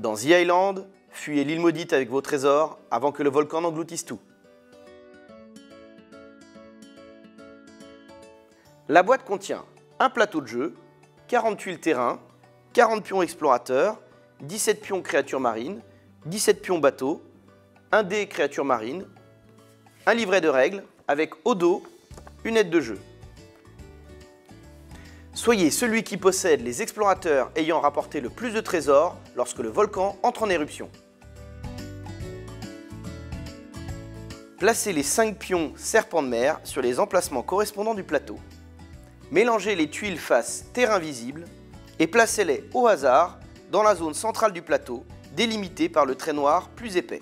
Dans The Island, fuyez l'île maudite avec vos trésors avant que le volcan n'engloutisse tout. La boîte contient un plateau de jeu, 40 tuiles terrain, 40 pions explorateurs, 17 pions créatures marines, 17 pions bateaux, un dé créatures marines, un livret de règles avec au dos une aide de jeu. Soyez celui qui possède les explorateurs ayant rapporté le plus de trésors lorsque le volcan entre en éruption. Placez les 5 pions serpents de mer sur les emplacements correspondants du plateau. Mélangez les tuiles face terrain visible et placez-les au hasard dans la zone centrale du plateau, délimitée par le trait noir plus épais.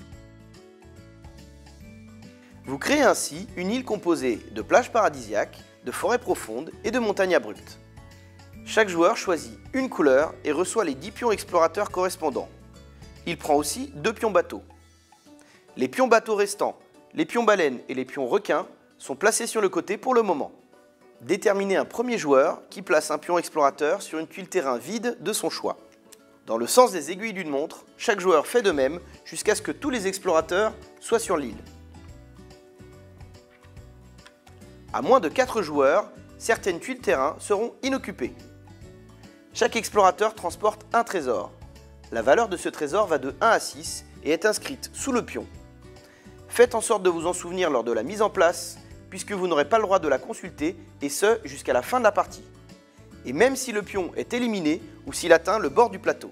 Vous créez ainsi une île composée de plages paradisiaques, de forêts profondes et de montagnes abruptes. Chaque joueur choisit une couleur et reçoit les 10 pions explorateurs correspondants. Il prend aussi 2 pions bateaux. Les pions bateaux restants, les pions baleines et les pions requins sont placés sur le côté pour le moment. Déterminez un premier joueur qui place un pion explorateur sur une tuile terrain vide de son choix. Dans le sens des aiguilles d'une montre, chaque joueur fait de même jusqu'à ce que tous les explorateurs soient sur l'île. À moins de 4 joueurs, certaines tuiles terrain seront inoccupées. Chaque explorateur transporte un trésor. La valeur de ce trésor va de 1 à 6 et est inscrite sous le pion. Faites en sorte de vous en souvenir lors de la mise en place, puisque vous n'aurez pas le droit de la consulter, et ce jusqu'à la fin de la partie. Et même si le pion est éliminé ou s'il atteint le bord du plateau.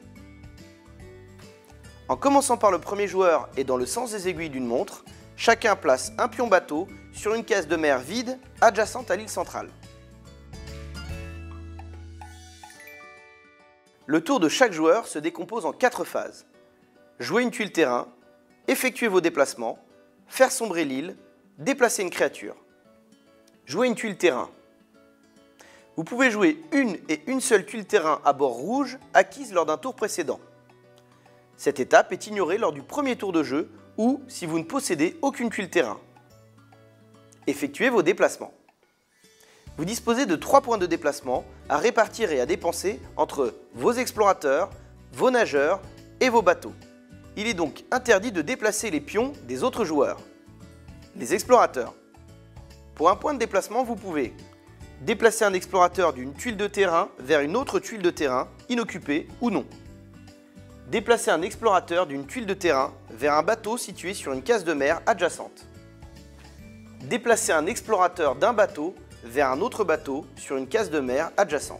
En commençant par le premier joueur et dans le sens des aiguilles d'une montre, chacun place un pion bateau sur une case de mer vide adjacente à l'île centrale. Le tour de chaque joueur se décompose en 4 phases. Jouer une tuile terrain, effectuer vos déplacements, faire sombrer l'île, déplacer une créature. Jouer une tuile terrain. Vous pouvez jouer une et une seule tuile terrain à bord rouge acquise lors d'un tour précédent. Cette étape est ignorée lors du premier tour de jeu ou si vous ne possédez aucune tuile terrain. Effectuez vos déplacements. Vous disposez de 3 points de déplacement à répartir et à dépenser entre vos explorateurs, vos nageurs et vos bateaux. Il est donc interdit de déplacer les pions des autres joueurs. Les explorateurs. Pour un point de déplacement, vous pouvez déplacer un explorateur d'une tuile de terrain vers une autre tuile de terrain, inoccupée ou non. Déplacer un explorateur d'une tuile de terrain vers un bateau situé sur une case de mer adjacente. Déplacer un explorateur d'un bateau vers un autre bateau sur une case de mer adjacente.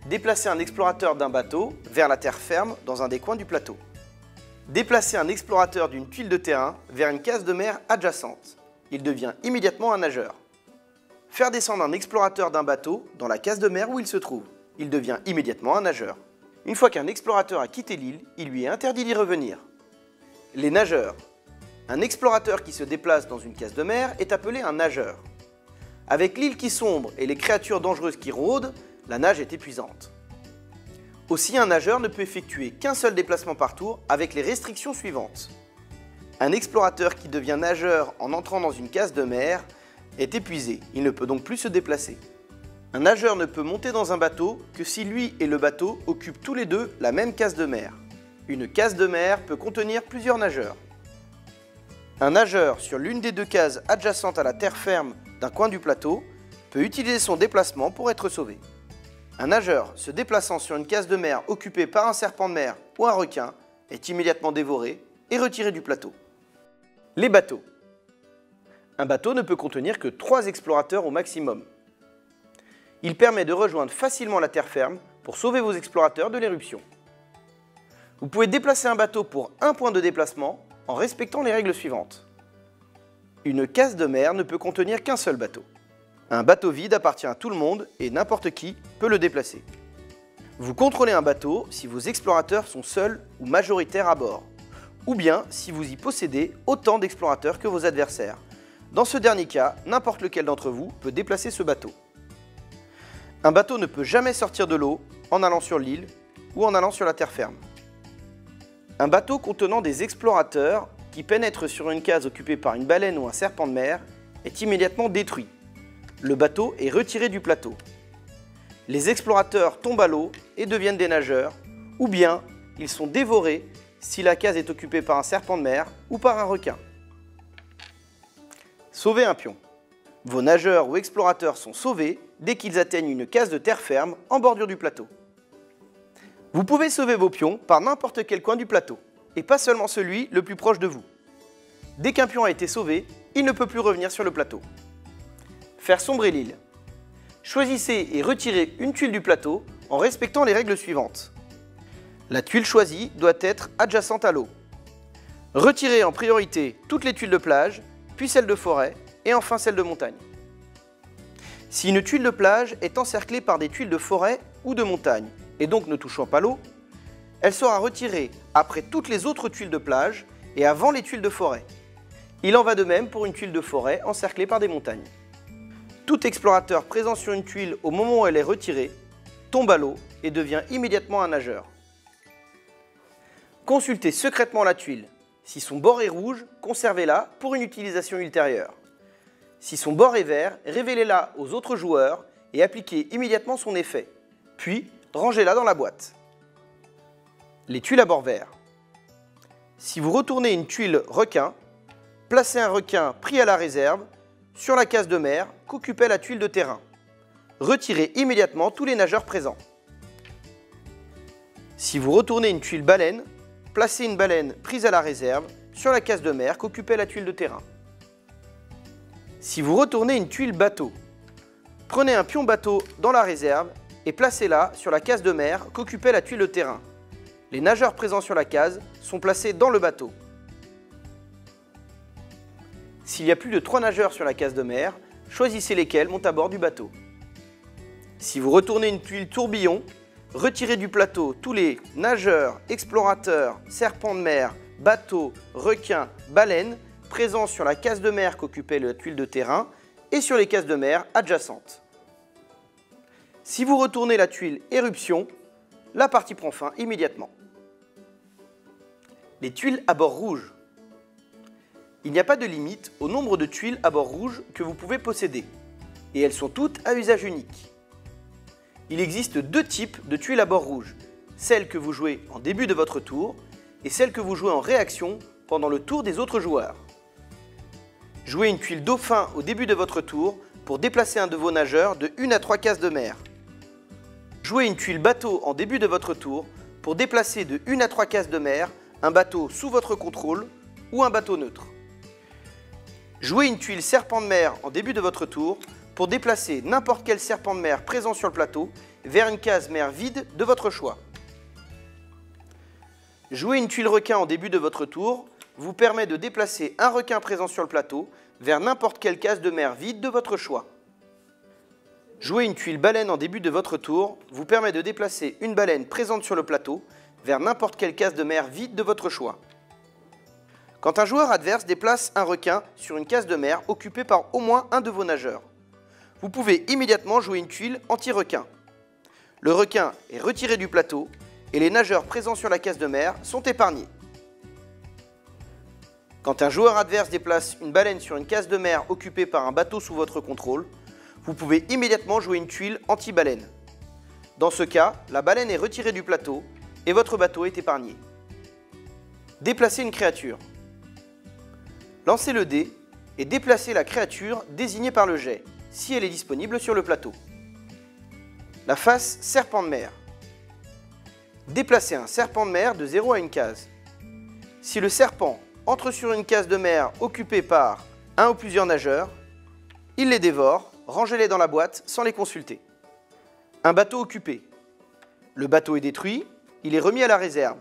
Déplacer un explorateur d'un bateau vers la terre ferme dans un des coins du plateau. Déplacer un explorateur d'une tuile de terrain vers une case de mer adjacente. Il devient immédiatement un nageur. Faire descendre un explorateur d'un bateau dans la case de mer où il se trouve. Il devient immédiatement un nageur. Une fois qu'un explorateur a quitté l'île, il lui est interdit d'y revenir. Les nageurs. Un explorateur qui se déplace dans une case de mer est appelé un nageur. Avec l'île qui sombre et les créatures dangereuses qui rôdent, la nage est épuisante. Aussi, un nageur ne peut effectuer qu'un seul déplacement par tour avec les restrictions suivantes. Un explorateur qui devient nageur en entrant dans une case de mer est épuisé, il ne peut donc plus se déplacer. Un nageur ne peut monter dans un bateau que si lui et le bateau occupent tous les deux la même case de mer. Une case de mer peut contenir plusieurs nageurs. Un nageur sur l'une des 2 cases adjacentes à la terre ferme d'un coin du plateau peut utiliser son déplacement pour être sauvé. Un nageur se déplaçant sur une case de mer occupée par un serpent de mer ou un requin est immédiatement dévoré et retiré du plateau. Les bateaux. Un bateau ne peut contenir que 3 explorateurs au maximum. Il permet de rejoindre facilement la terre ferme pour sauver vos explorateurs de l'éruption. Vous pouvez déplacer un bateau pour 1 point de déplacement en respectant les règles suivantes. Une case de mer ne peut contenir qu'un seul bateau. Un bateau vide appartient à tout le monde et n'importe qui peut le déplacer. Vous contrôlez un bateau si vos explorateurs sont seuls ou majoritaires à bord, ou bien si vous y possédez autant d'explorateurs que vos adversaires. Dans ce dernier cas, n'importe lequel d'entre vous peut déplacer ce bateau. Un bateau ne peut jamais sortir de l'eau en allant sur l'île ou en allant sur la terre ferme. Un bateau contenant des explorateurs qui pénètrent sur une case occupée par une baleine ou un serpent de mer est immédiatement détruit. Le bateau est retiré du plateau. Les explorateurs tombent à l'eau et deviennent des nageurs, ou bien ils sont dévorés si la case est occupée par un serpent de mer ou par un requin. Sauver un pion. Vos nageurs ou explorateurs sont sauvés dès qu'ils atteignent une case de terre ferme en bordure du plateau. Vous pouvez sauver vos pions par n'importe quel coin du plateau, et pas seulement celui le plus proche de vous. Dès qu'un pion a été sauvé, il ne peut plus revenir sur le plateau. Faire sombrer l'île. Choisissez et retirez une tuile du plateau en respectant les règles suivantes. La tuile choisie doit être adjacente à l'eau. Retirez en priorité toutes les tuiles de plage, puis celles de forêt, et enfin celles de montagne. Si une tuile de plage est encerclée par des tuiles de forêt ou de montagne, et donc ne touchant pas l'eau, elle sera retirée après toutes les autres tuiles de plage et avant les tuiles de forêt. Il en va de même pour une tuile de forêt encerclée par des montagnes. Tout explorateur présent sur une tuile au moment où elle est retirée tombe à l'eau et devient immédiatement un nageur. Consultez secrètement la tuile. Si son bord est rouge, conservez-la pour une utilisation ultérieure. Si son bord est vert, révélez-la aux autres joueurs et appliquez immédiatement son effet. Puis, rangez-la dans la boîte. Les tuiles à bord vert. Si vous retournez une tuile requin, placez un requin pris à la réserve sur la case de mer qu'occupait la tuile de terrain. Retirez immédiatement tous les nageurs présents. Si vous retournez une tuile baleine, placez une baleine prise à la réserve sur la case de mer qu'occupait la tuile de terrain. Si vous retournez une tuile bateau, prenez un pion bateau dans la réserve et placez-la sur la case de mer qu'occupait la tuile de terrain. Les nageurs présents sur la case sont placés dans le bateau. S'il y a plus de 3 nageurs sur la case de mer, choisissez lesquels montent à bord du bateau. Si vous retournez une tuile tourbillon, retirez du plateau tous les nageurs, explorateurs, serpents de mer, bateaux, requins, baleines présents sur la case de mer qu'occupait la tuile de terrain et sur les cases de mer adjacentes. Si vous retournez la tuile éruption, la partie prend fin immédiatement. Les tuiles à bord rouge. Il n'y a pas de limite au nombre de tuiles à bord rouge que vous pouvez posséder, et elles sont toutes à usage unique. Il existe 2 types de tuiles à bord rouge, celles que vous jouez en début de votre tour et celles que vous jouez en réaction pendant le tour des autres joueurs. Jouez une tuile dauphin au début de votre tour pour déplacer un de vos nageurs de 1 à 3 cases de mer. Jouez une tuile bateau en début de votre tour pour déplacer de 1 à 3 cases de mer un bateau sous votre contrôle ou un bateau neutre. Jouez une tuile serpent de mer en début de votre tour pour déplacer n'importe quel serpent de mer présent sur le plateau vers une case mer vide de votre choix. Jouer une tuile requin en début de votre tour vous permet de déplacer un requin présent sur le plateau vers n'importe quelle case de mer vide de votre choix. Jouer une tuile baleine en début de votre tour vous permet de déplacer une baleine présente sur le plateau vers n'importe quelle case de mer vide de votre choix. Quand un joueur adverse déplace un requin sur une case de mer occupée par au moins un de vos nageurs, vous pouvez immédiatement jouer une tuile anti-requin. Le requin est retiré du plateau et les nageurs présents sur la case de mer sont épargnés. Quand un joueur adverse déplace une baleine sur une case de mer occupée par un bateau sous votre contrôle, vous pouvez immédiatement jouer une tuile anti-baleine. Dans ce cas, la baleine est retirée du plateau et votre bateau est épargné. Déplacer une créature. Lancez le dé et déplacez la créature désignée par le jet, si elle est disponible sur le plateau. La face serpent de mer. Déplacez un serpent de mer de 0 à une case. Si le serpent entre sur une case de mer occupée par un ou plusieurs nageurs, il les dévore, rangez-les dans la boîte sans les consulter. Un bateau occupé. Le bateau est détruit, il est remis à la réserve.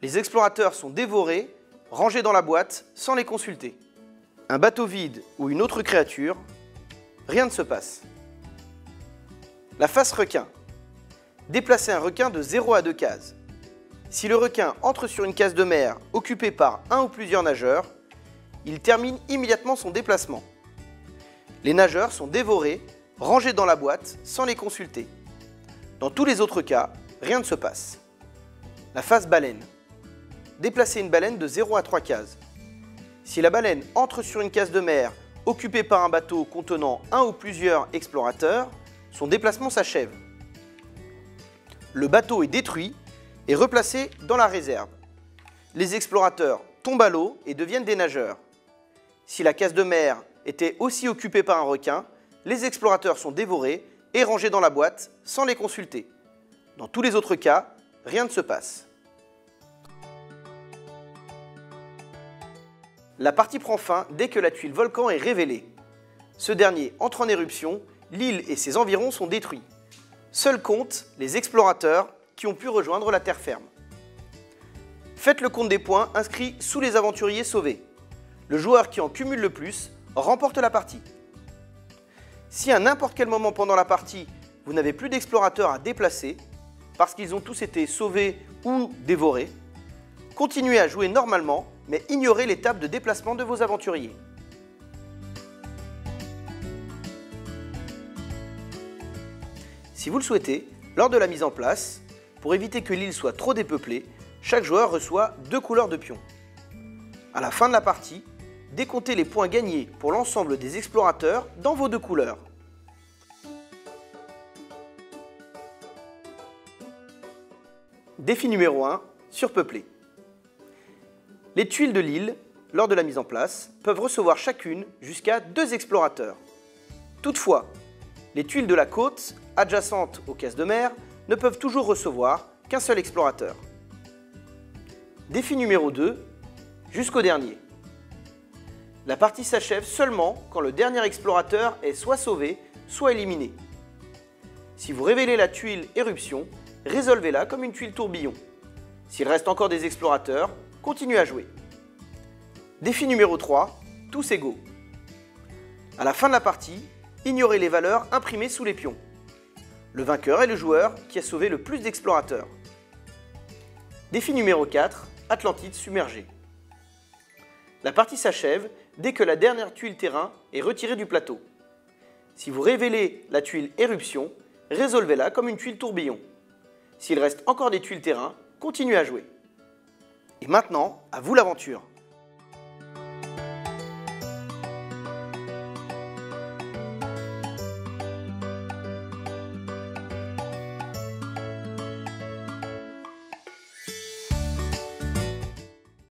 Les explorateurs sont dévorés, rangés dans la boîte sans les consulter. Un bateau vide ou une autre créature, rien ne se passe. La face requin. Déplacez un requin de 0 à 2 cases. Si le requin entre sur une case de mer occupée par un ou plusieurs nageurs, il termine immédiatement son déplacement. Les nageurs sont dévorés, rangés dans la boîte sans les consulter. Dans tous les autres cas, rien ne se passe. La face baleine. Déplacez une baleine de 0 à 3 cases. Si la baleine entre sur une case de mer occupée par un bateau contenant un ou plusieurs explorateurs, son déplacement s'achève. Le bateau est détruit est replacé dans la réserve. Les explorateurs tombent à l'eau et deviennent des nageurs. Si la case de mer était aussi occupée par un requin, les explorateurs sont dévorés et rangés dans la boîte sans les consulter. Dans tous les autres cas, rien ne se passe. La partie prend fin dès que la tuile volcan est révélée. Ce dernier entre en éruption, l'île et ses environs sont détruits. Seuls comptent les explorateurs qui ont pu rejoindre la terre ferme. Faites le compte des points inscrits sous les aventuriers sauvés. Le joueur qui en cumule le plus remporte la partie. Si à n'importe quel moment pendant la partie, vous n'avez plus d'explorateurs à déplacer, parce qu'ils ont tous été sauvés ou dévorés, continuez à jouer normalement, mais ignorez l'étape de déplacement de vos aventuriers. Si vous le souhaitez, lors de la mise en place, pour éviter que l'île soit trop dépeuplée, chaque joueur reçoit 2 couleurs de pions. À la fin de la partie, décomptez les points gagnés pour l'ensemble des explorateurs dans vos 2 couleurs. Défi numéro 1, surpeuplé. Les tuiles de l'île, lors de la mise en place, peuvent recevoir chacune jusqu'à 2 explorateurs. Toutefois, les tuiles de la côte, adjacentes aux cases de mer, ne peuvent toujours recevoir qu'un seul explorateur. Défi numéro 2, jusqu'au dernier. La partie s'achève seulement quand le dernier explorateur est soit sauvé, soit éliminé. Si vous révélez la tuile éruption, résolvez-la comme une tuile tourbillon. S'il reste encore des explorateurs, continuez à jouer. Défi numéro 3, tous égaux. À la fin de la partie, ignorez les valeurs imprimées sous les pions. Le vainqueur est le joueur qui a sauvé le plus d'explorateurs. Défi numéro 4, Atlantide submergée. La partie s'achève dès que la dernière tuile terrain est retirée du plateau. Si vous révélez la tuile éruption, résolvez-la comme une tuile tourbillon. S'il reste encore des tuiles terrain, continuez à jouer. Et maintenant, à vous l'aventure!